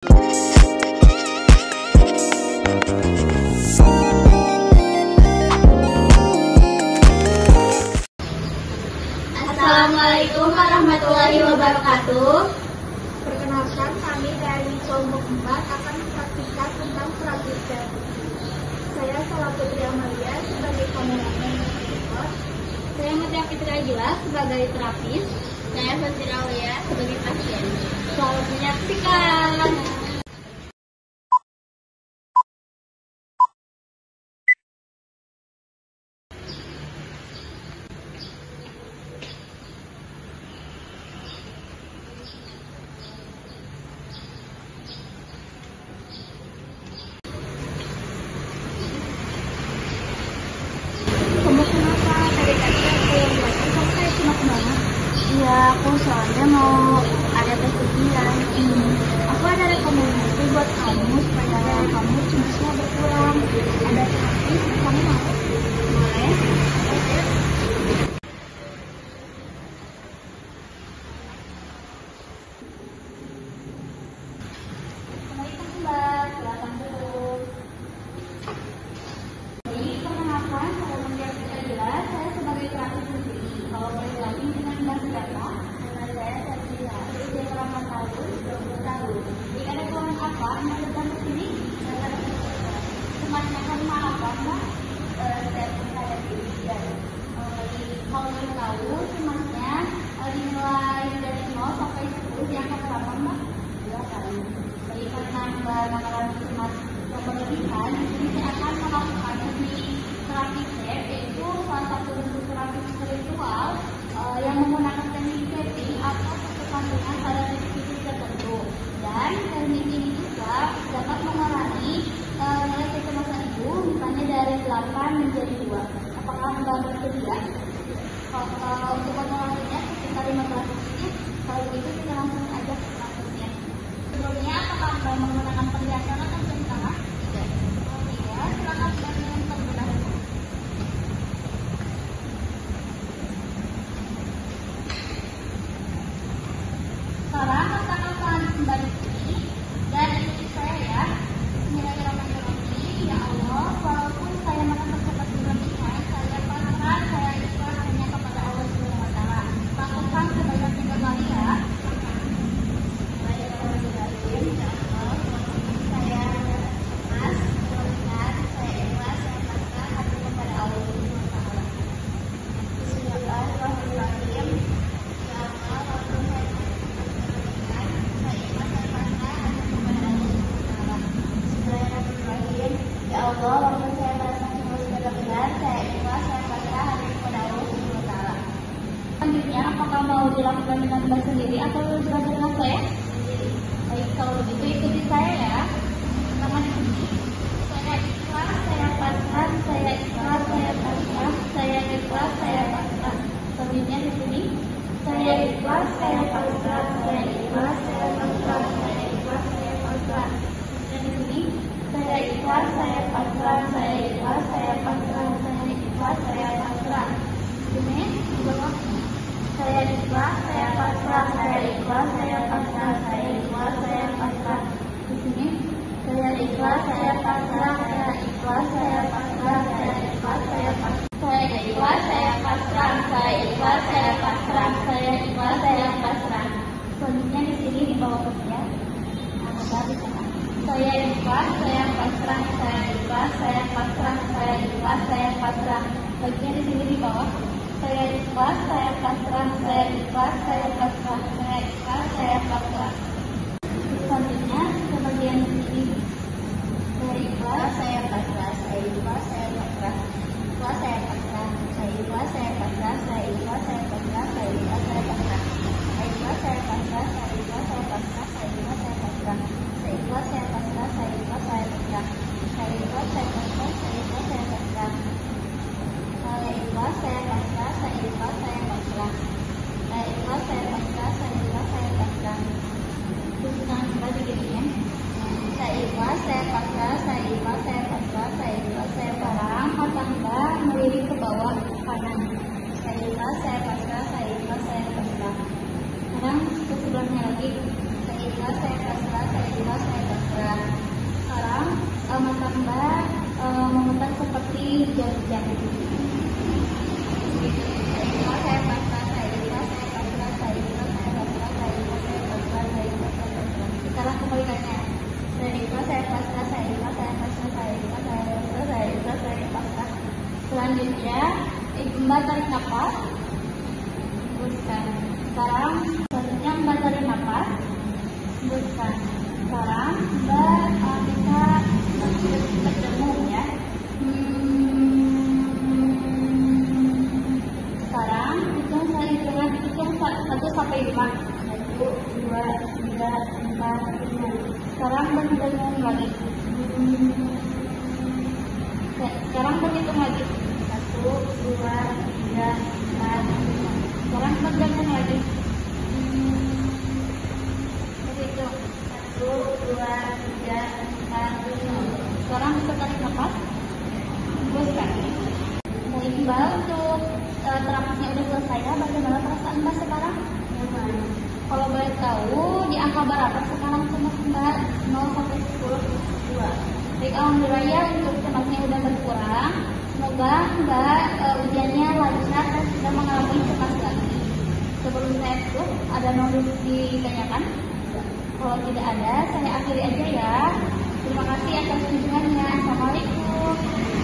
Assalamualaikum warahmatullahi wabarakatuh. Perkenalkan, kami dari kelompok 4 akan mempraktikkan tentang perabdian. Saya Salah Putri Amalia sebagai kameramen. Saya Mutia Fitri Ajila sebagai terapis. Saya Fazira Aulia sebagai pasien. Selamat menyaksikan. Kamu kenapa? Tadi aku yang buatkan kamu kayak cemas banget. Iya, aku soalnya mau ada tes ujian. Aku ada rekomendasi buat kamu supaya kamu cemasnya berkurang. Ada terapis, kamu mau? Boleh? Assalamualaikum Mbak, silakan duduk. Jadi perkenalkan, saya Mutia Fitri Ajila, saya sebagai terapis di sini. Kalau boleh lagi dengan Mbak siapa? Nama saya Fazira, usia berapa tahun? 20 tahun. Jika ada keluhan apa, Mbak datang ke sini? Cemasnya karena apa Mbak? Saya percaya diri dan kalau boleh tahu cemasnya dinilai dari 0 sampai 10 di angka berapa Mbak? 2 kali. Jadi karena Mbak mengalami cemas yang berlebihan, ini saya akan melakukan uji terapi SEP, yaitu salah satu bentuk terapi spiritual yang menggunakan teknik tapping atau ketergantungan pada titik-titik tertentu. Dan teknik ini juga dapat mengurangi nilai kecemasan ibu, misalnya dari 8 menjadi 2. Apakah Mbak bersedia? Kalau untuk pengulangannya sekitar 15 menit, kalau begitu kita langsung aja ke praktiknya. Sebelumnya, apakah Mbak menggunakan perhiasan atau jam tangan? Tidak. Kalau tidak, silakan Mbak dengan terlebih dahulu. Sekarang letakkan tangan Mbak di sini dan ikuti saya ya. Bismillahirrahmanirrahim. Ya Allah, walaupun saya merasa seperti berlebihan, saya pasrah, saya ikhlas hanya kepada Allah Subhanahu wa Ta'ala. Lakukan sebanyak 3 kali ya. Selanjutnya, apakah mau dilakukan dengan Mbak sendiri atau belajar dengan saya? Baik, kalau begitu ikuti saya ya. Pertama di sini, saya ikhlas, saya pasrah, saya ikhlas, saya pasrah, saya ikhlas, saya pasrah. Selanjutnya di sini, saya ikhlas, saya pasrah, saya ikhlas, saya pasrah, saya ikhlas, saya pasrah. Dan di sini, saya ikhlas, saya pasrah, saya ikhlas, saya pasrah, saya ikhlas, saya pasrah. Ini di bawah. Saya ikhlas, saya pasrah, saya ikhlas, saya pasrah, saya ikhlas, saya pasrah. Di sini, saya ikhlas, saya pasrah, saya ikhlas, saya pasrah, saya ikhlas, saya pasrah. Saya ikhlas, saya pasrah, saya ikhlas, saya pasrah, saya ikhlas, saya pasrah. Selanjutnya di sini di bawah ya. Nah, di tengah. Saya ikhlas, saya pasrah, saya ikhlas, saya pasrah, saya ikhlas, saya pasrah. Selanjutnya di sini di bawah. Saya ikhlas, saya pasrah, saya ikhlas, saya pasrah, saya ikhlas, saya pasrah. Selanjutnya ke bagian sini. Saya ikhlas, saya pasrah, saya ikhlas, saya pasrah, ikhlas, saya pasrah, saya ikhlas, saya pasrah, saya ikhlas, saya pasrah, saya ikhlas, saya pasrah, saya ikhlas, saya pasrah, saya ikhlas, saya pasrah, saya ikhlas, saya pasrah, saya ikhlas, saya pasrah, saya ikhlas, saya pasrah, saya ikhlas, saya pasrah, saya ikhlas, saya pasrah. Saya ikhlas, saya pasrah, saya ikhlas, saya pasrah. Saya ikhlas, saya pasrah, saya ikhlas, saya pasrah. Terus tangan kembali gitu ya. Saya ikhlas, saya pasrah, saya ikhlas, saya pasrah, saya ikhlas, saya pasrah. Mata Mbak melirik ke bawah kanan. Saya ikhlas, saya pasrah, saya ikhlas, saya pasrah. Sekarang ke sebelahnya lagi. Saya ikhlas, saya pasrah, saya ikhlas, saya pasrah. Sekarang mata Mbak memutar seperti jam-jam. Saya ikhlas, saya pasrah, saya ikhlas, saya pasrah, saya ikhlas, saya pasrah, saya ikhlas, saya pasrah, saya ikhlas, saya pasrah. Sekarang kembalikannya. Saya ikhlas, saya pasrah, saya ikhlas, saya pasrah, saya ikhlas, saya pasrah, saya ikhlas, saya pasrah. Selanjutnya, Mbak tarik nafas. Hembuskan. Sekarang selanjutnya Mbak tarik nafas. Hembuskan. Sekarang Mbak bisa berdengung ya. Sekarang hitung saya hitungan hitung 1 sampai 5. 1, 2, 3, 4, 5. Sekarang berdengung lagi. Sekarang berhitung lagi. 1, 2, 3, 4, 5. Sekarang berdengung lagi. Begitu. 1, 2, 3, 4, 5. Sekarang bisa tarik nafas. Hembuskan. Baik Mbak, untuk terapisnya udah selesai ya. Bagaimana perasaan Mbak sekarang? Kalau boleh tahu, di angka berapa sekarang cemas Mbak? 0 sampai 10? 2. Baik, alhamdulillah ya, untuk cemasnya udah berkurang. Semoga Mbak ujiannya lancar dan tidak mengalami cemas lagi. Sebelum saya tutup, ada mau ditanyakan? Kalau tidak ada, saya akhiri aja ya. Terima kasih atas kunjungannya. Assalamualaikum.